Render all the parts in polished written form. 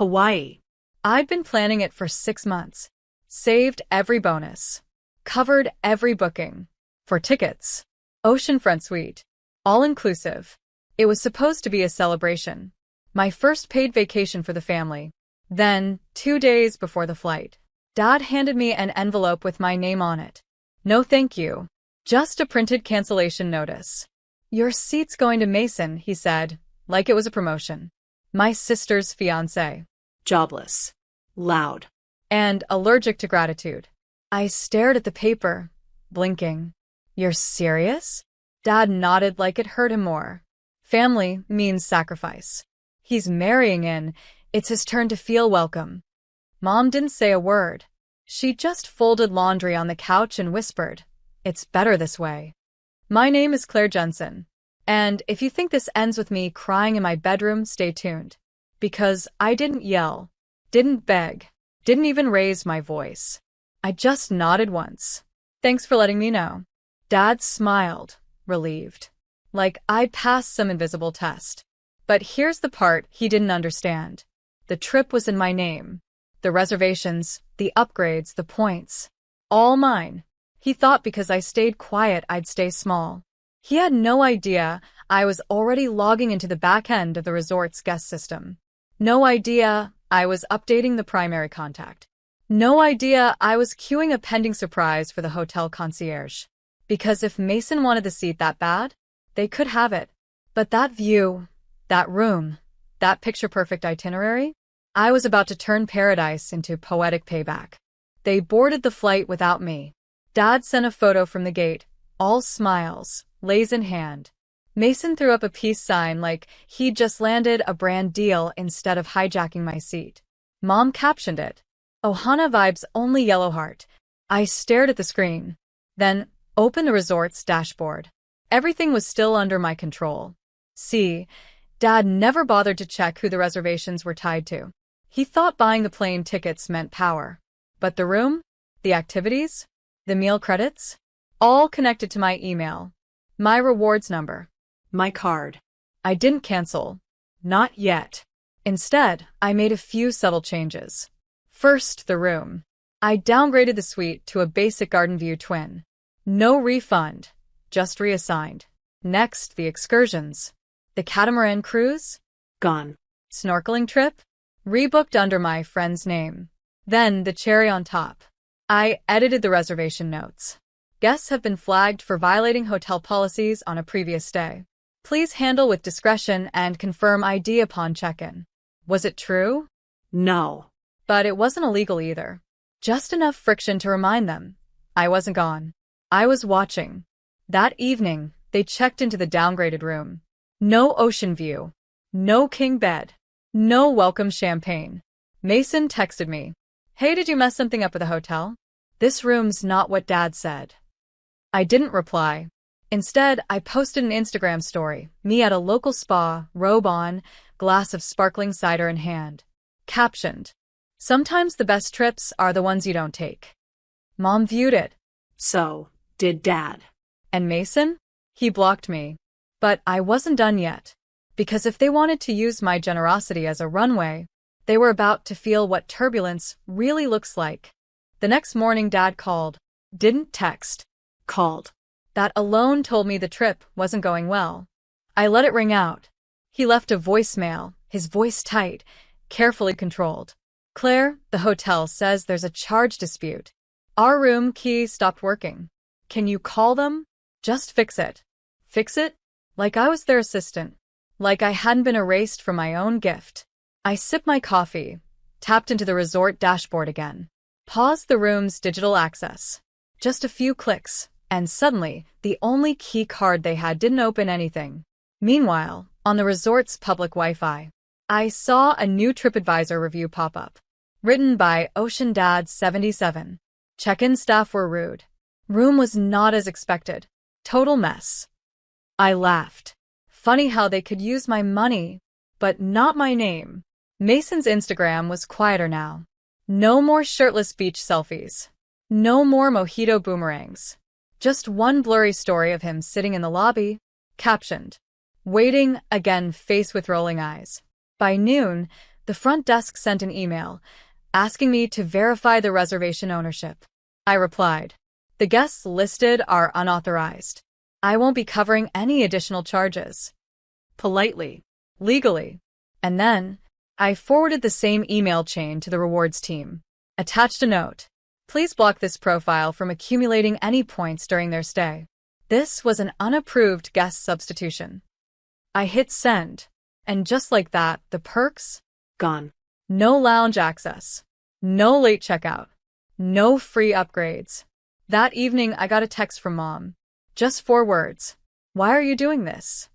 Hawaii. I'd been planning it for 6 months. Saved every bonus. Covered every booking. For tickets. Oceanfront suite. All-inclusive. It was supposed to be a celebration. My first paid vacation for the family. Then, 2 days before the flight, Dad handed me an envelope with my name on it. No thank you. Just a printed cancellation notice. Your seat's going to Mason, he said, like it was a promotion. My sister's fiancé. Jobless. Loud. And allergic to gratitude. I stared at the paper, blinking. You're serious? Dad nodded like it hurt him more. Family means sacrifice. He's marrying in. It's his turn to feel welcome. Mom didn't say a word. She just folded laundry on the couch and whispered, "It's better this way." My name is Claire Jensen. And if you think this ends with me crying in my bedroom, stay tuned. Because I didn't yell, didn't beg, didn't even raise my voice. I just nodded once. Thanks for letting me know. Dad smiled, relieved. Like I'd passed some invisible test. But here's the part he didn't understand. The trip was in my name. The reservations, the upgrades, the points. All mine. He thought because I stayed quiet I'd stay small. He had no idea I was already logging into the back end of the resort's guest system. No idea I was updating the primary contact. No idea I was queuing a pending surprise for the hotel concierge. Because if Mason wanted the seat that bad, they could have it. But that view, that room, that picture-perfect itinerary, I was about to turn paradise into poetic payback. They boarded the flight without me. Dad sent a photo from the gate, all smiles, lays in hand. Mason threw up a peace sign like he'd just landed a brand deal instead of hijacking my seat. Mom captioned it, "Ohana vibes only yellow heart." I stared at the screen, then opened the resort's dashboard. Everything was still under my control. See, Dad never bothered to check who the reservations were tied to. He thought buying the plane tickets meant power. But the room, the activities, the meal credits, all connected to my email, my rewards number, My card. I didn't cancel. Not yet. Instead, I made a few subtle changes. First, the room. I downgraded the suite to a basic garden view twin. No refund, just reassigned. Next, the excursions. The catamaran cruise? Gone. Snorkeling trip? Rebooked under my friend's name. Then, the cherry on top. I edited the reservation notes. Guests have been flagged for violating hotel policies on a previous stay. Please handle with discretion and confirm ID upon check-in. Was it true? No. But it wasn't illegal either. Just enough friction to remind them. I wasn't gone. I was watching. That evening, they checked into the downgraded room. No ocean view. No king bed. No welcome champagne. Mason texted me. "Hey, did you mess something up at the hotel? This room's not what Dad said." I didn't reply. Instead, I posted an Instagram story, me at a local spa, robe on, glass of sparkling cider in hand. Captioned, "Sometimes the best trips are the ones you don't take." Mom viewed it. So, did Dad. And Mason? He blocked me. But I wasn't done yet. Because if they wanted to use my generosity as a runway, they were about to feel what turbulence really looks like. The next morning, Dad called. Didn't text. Called. That alone told me the trip wasn't going well. I let it ring out. He left a voicemail, his voice tight, carefully controlled. "Claire, the hotel says there's a charge dispute. Our room key stopped working. Can you call them? Just fix it." Fix it? Like I was their assistant. Like I hadn't been erased from my own gift. I sipped my coffee, tapped into the resort dashboard again, paused the room's digital access. Just a few clicks, and suddenly, the only key card they had didn't open anything. Meanwhile, on the resort's public Wi-Fi, I saw a new TripAdvisor review pop up. Written by Ocean Dad 77. Check-in staff were rude. Room was not as expected. Total mess. I laughed. Funny how they could use my money, but not my name. Mason's Instagram was quieter now. No more shirtless beach selfies. No more mojito boomerangs. Just one blurry story of him sitting in the lobby, captioned, "Waiting, again, face with rolling eyes." By noon, The front desk sent an email asking me to verify the reservation ownership. I replied, "The guests listed are unauthorized. I won't be covering any additional charges." Politely. Legally. And then, I forwarded the same email chain to the rewards team. Attached a note. "Please block this profile from accumulating any points during their stay." This was an unapproved guest substitution. I hit send, and just like that, the perks? Gone. No lounge access. No late checkout. No free upgrades. That evening, I got a text from Mom. Just 4 words. "Why are you doing this?"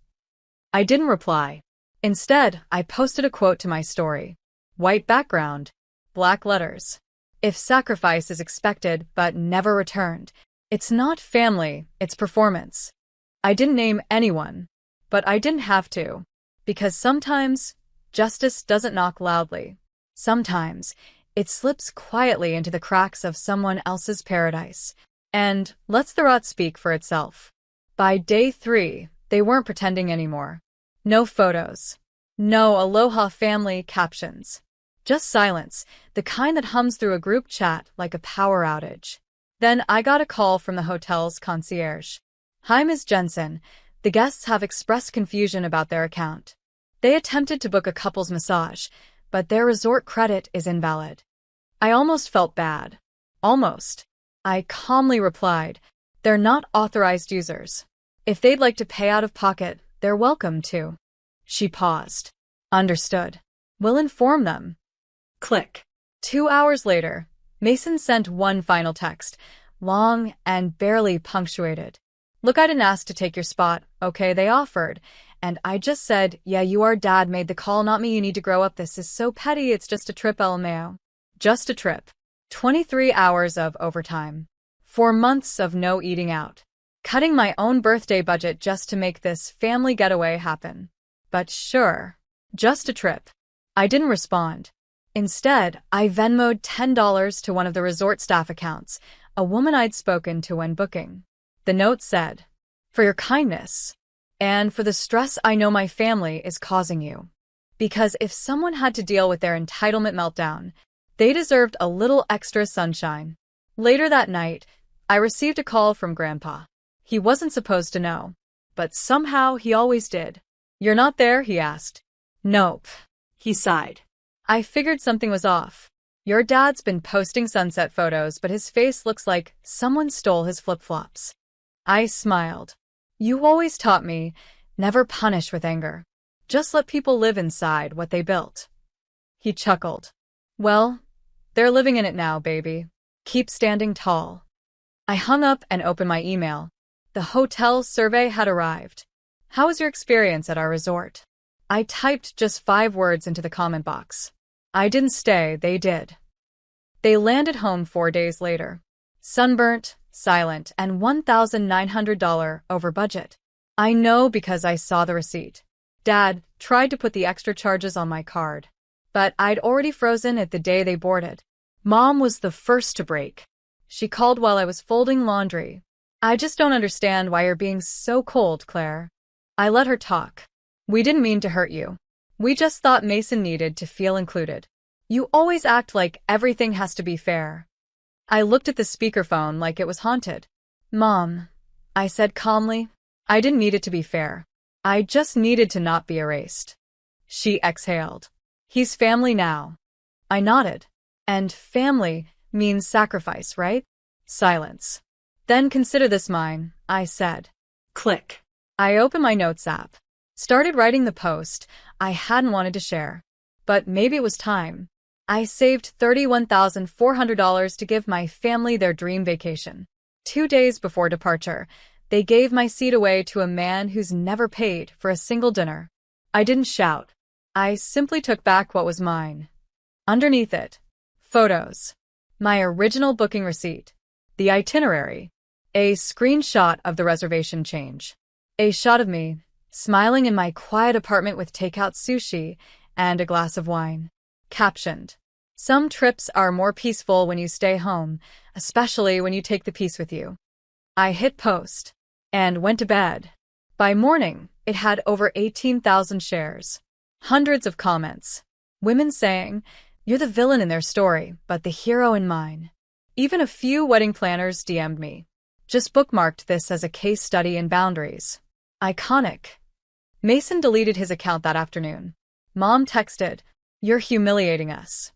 I didn't reply. Instead, I posted a quote to my story. White background, black letters. "If sacrifice is expected but never returned, it's not family, it's performance." I didn't name anyone, but I didn't have to, because sometimes justice doesn't knock loudly. Sometimes it slips quietly into the cracks of someone else's paradise, and lets the rot speak for itself. By day 3, they weren't pretending anymore. No photos. No aloha family captions. Just silence, the kind that hums through a group chat like a power outage. Then I got a call from the hotel's concierge. "Hi, Ms. Jensen. The guests have expressed confusion about their account. They attempted to book a couple's massage, but their resort credit is invalid." I almost felt bad. Almost. I calmly replied, "They're not authorized users. If they'd like to pay out of pocket, they're welcome to." She paused. "Understood. We'll inform them." Click. 2 hours later, Mason sent one final text, long and barely punctuated. "Look, I didn't ask to take your spot, okay? They offered. And I just said, yeah, your dad made the call, not me. You need to grow up. This is so petty. It's just a trip, LMAO. Just a trip. 23 hours of overtime. 4 months of no eating out. Cutting my own birthday budget just to make this family getaway happen. But sure, just a trip." I didn't respond. Instead, I Venmo'd $10 to one of the resort staff accounts, a woman I'd spoken to when booking. The note said, "For your kindness, and for the stress I know my family is causing you. Because if someone had to deal with their entitlement meltdown, they deserved a little extra sunshine." Later that night, I received a call from Grandpa. He wasn't supposed to know, but somehow he always did. "You're not there?" he asked. "Nope." He sighed. I figured something was off. "Your dad's been posting sunset photos, but his face looks like someone stole his flip-flops." I smiled. "You always taught me, never punish with anger. Just let people live inside what they built." He chuckled. "Well, they're living in it now, baby. Keep standing tall." I hung up and opened my email. The hotel survey had arrived. "How was your experience at our resort?" I typed just 5 words into the comment box. I didn't stay, they did. They landed home 4 days later. Sunburnt, silent, and $1,900 over budget. I know because I saw the receipt. Dad tried to put the extra charges on my card, but I'd already frozen it the day they boarded. Mom was the first to break. She called while I was folding laundry. "I just don't understand why you're being so cold, Claire." I let her talk. "We didn't mean to hurt you. We just thought Mason needed to feel included. You always act like everything has to be fair." I looked at the speakerphone like it was haunted. "Mom," I said calmly, "I didn't need it to be fair. I just needed to not be erased." She exhaled. "He's family now." I nodded. "And family means sacrifice, right?" Silence. "Then consider this mine," I said. Click. I opened my notes app. Started writing the post I hadn't wanted to share. But maybe it was time. I saved $31,400 to give my family their dream vacation. 2 days before departure, they gave my seat away to a man who's never paid for a single dinner. I didn't shout. I simply took back what was mine. Underneath it, photos. My original booking receipt. The itinerary. A screenshot of the reservation change. A shot of me, smiling in my quiet apartment with takeout sushi and a glass of wine. Captioned, "Some trips are more peaceful when you stay home, especially when you take the peace with you." I hit post and went to bed. By morning, it had over 18,000 shares. Hundreds of comments. Women saying, "You're the villain in their story, but the hero in mine." Even a few wedding planners DM'd me. Just bookmarked this as a case study in boundaries. Iconic. Mason deleted his account that afternoon. Mom texted, "You're humiliating us."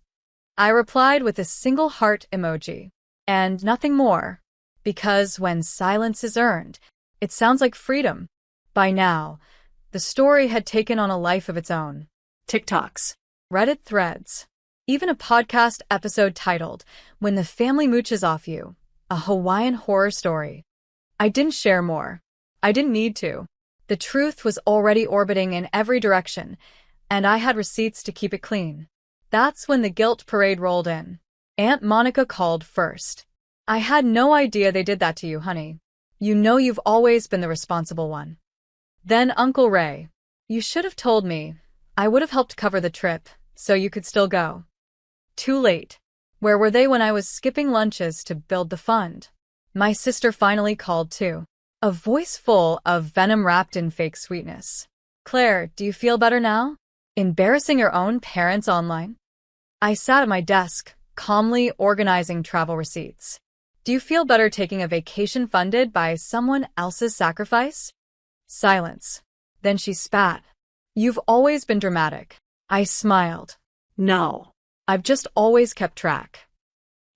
I replied with a single heart emoji. And nothing more. Because when silence is earned, it sounds like freedom. By now, the story had taken on a life of its own. TikToks. Reddit threads. Even a podcast episode titled, "When the Family Mooches Off You, a Hawaiian Horror Story." I didn't share more. I didn't need to. The truth was already orbiting in every direction, and I had receipts to keep it clean. That's when the guilt parade rolled in. Aunt Monica called first. "I had no idea they did that to you, honey. You know you've always been the responsible one." Then Uncle Ray. "You should have told me. I would have helped cover the trip, so you could still go." Too late. Where were they when I was skipping lunches to build the fund? My sister finally called too. A voice full of venom wrapped in fake sweetness. "Claire, do you feel better now? Embarrassing your own parents online?" I sat at my desk, calmly organizing travel receipts. "Do you feel better taking a vacation funded by someone else's sacrifice?" Silence. Then she spat. "You've always been dramatic." I smiled. No. "I've just always kept track."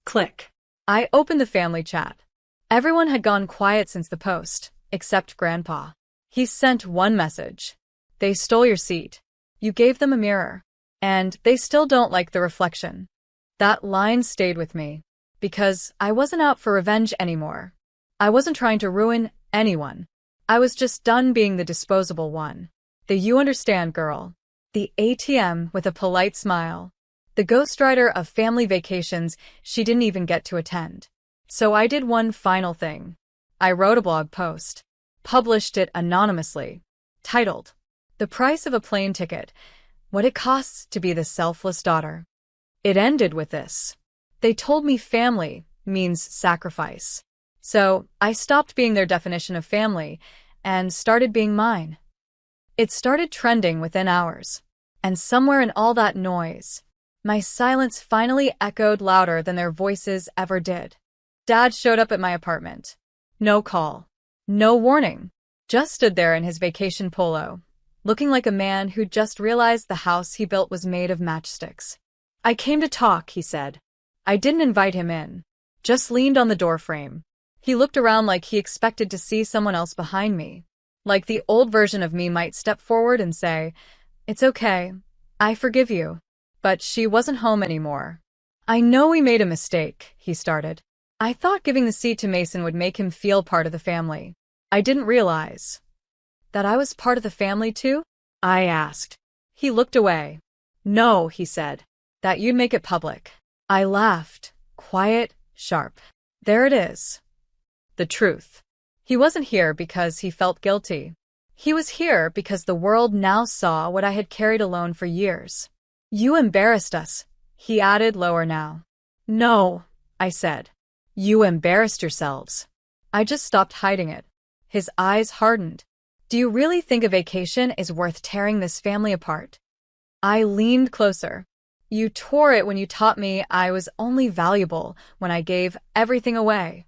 Click. I opened the family chat. Everyone had gone quiet since the post, except Grandpa. He sent one message. "They stole your seat. You gave them a mirror. And they still don't like the reflection." That line stayed with me, because I wasn't out for revenge anymore. I wasn't trying to ruin anyone. I was just done being the disposable one. The "you understand" girl. The ATM with a polite smile. The ghostwriter of family vacations she didn't even get to attend. So I did one final thing. I wrote a blog post. Published it anonymously. Titled, "The Price of a Plane Ticket, What It Costs to Be the Selfless Daughter." It ended with this. They told me family means sacrifice. So I stopped being their definition of family and started being mine. It started trending within hours. And somewhere in all that noise, my silence finally echoed louder than their voices ever did. Dad showed up at my apartment. No call. No warning. Just stood there in his vacation polo, looking like a man who'd just realized the house he built was made of matchsticks. "I came to talk," he said. I didn't invite him in. Just leaned on the doorframe. He looked around like he expected to see someone else behind me. Like the old version of me might step forward and say, "It's okay. I forgive you." But she wasn't home anymore. "I know we made a mistake," he started. I thought giving the seat to Mason would make him feel part of the family. I didn't realize that I was part of the family too? I asked. He looked away. "No," he said. "That you'd make it public." I laughed. Quiet, sharp. There it is. The truth. He wasn't here because he felt guilty. He was here because the world now saw what I had carried alone for years. "You embarrassed us," he added lower now. "No," I said. "You embarrassed yourselves." I just stopped hiding it. His eyes hardened. "Do you really think a vacation is worth tearing this family apart?" I leaned closer. "You tore it when you taught me I was only valuable when I gave everything away."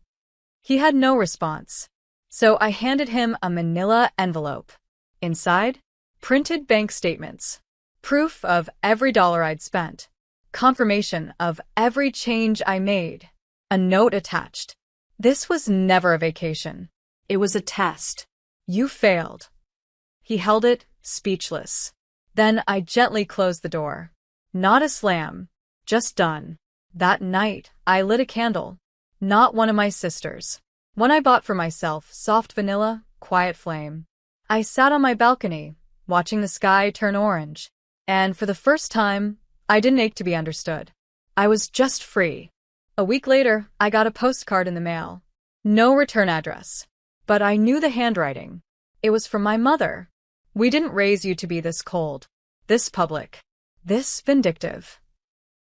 He had no response. So I handed him a manila envelope. Inside, printed bank statements. Proof of every dollar I'd spent. Confirmation of every change I made. A note attached. "This was never a vacation. It was a test. You failed." He held it, speechless. Then I gently closed the door. Not a slam. Just done. That night, I lit a candle. Not one of my sisters'. One I bought for myself, soft vanilla, quiet flame. I sat on my balcony, watching the sky turn orange. And for the first time, I didn't ache to be understood. I was just free. A week later, I got a postcard in the mail. No return address. But I knew the handwriting. It was from my mother. "We didn't raise you to be this cold, this public, this vindictive.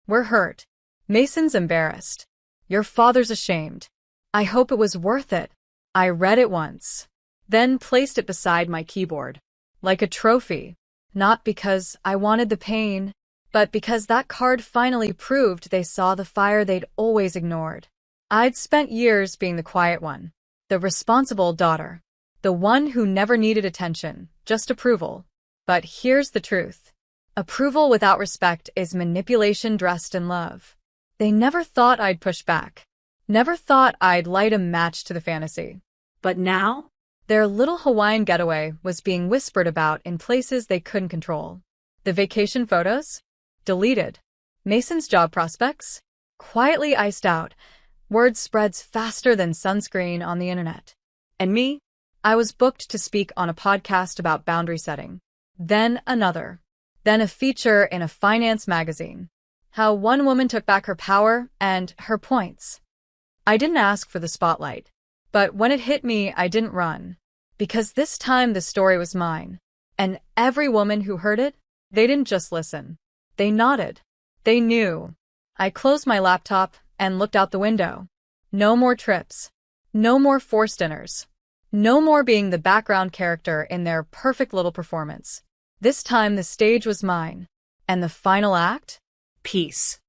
We're hurt. Mason's embarrassed. Your father's ashamed. I hope it was worth it." I read it once, then placed it beside my keyboard. Like a trophy. Not because I wanted the pain, but because that card finally proved they saw the fire they'd always ignored. I'd spent years being the quiet one, the responsible daughter, the one who never needed attention, just approval. But here's the truth. Approval without respect is manipulation dressed in love. They never thought I'd push back. Never thought I'd light a match to the fantasy. But now? Their little Hawaiian getaway was being whispered about in places they couldn't control. The vacation photos? Deleted. Mason's job prospects? Quietly iced out. Word spreads faster than sunscreen on the internet. And me? I was booked to speak on a podcast about boundary setting. Then another. Then a feature in a finance magazine. How one woman took back her power and her points. I didn't ask for the spotlight. But when it hit me, I didn't run. Because this time the story was mine. And every woman who heard it, they didn't just listen. They nodded. They knew. I closed my laptop and looked out the window. No more trips. No more forced dinners. No more being the background character in their perfect little performance. This time the stage was mine. And the final act? Peace.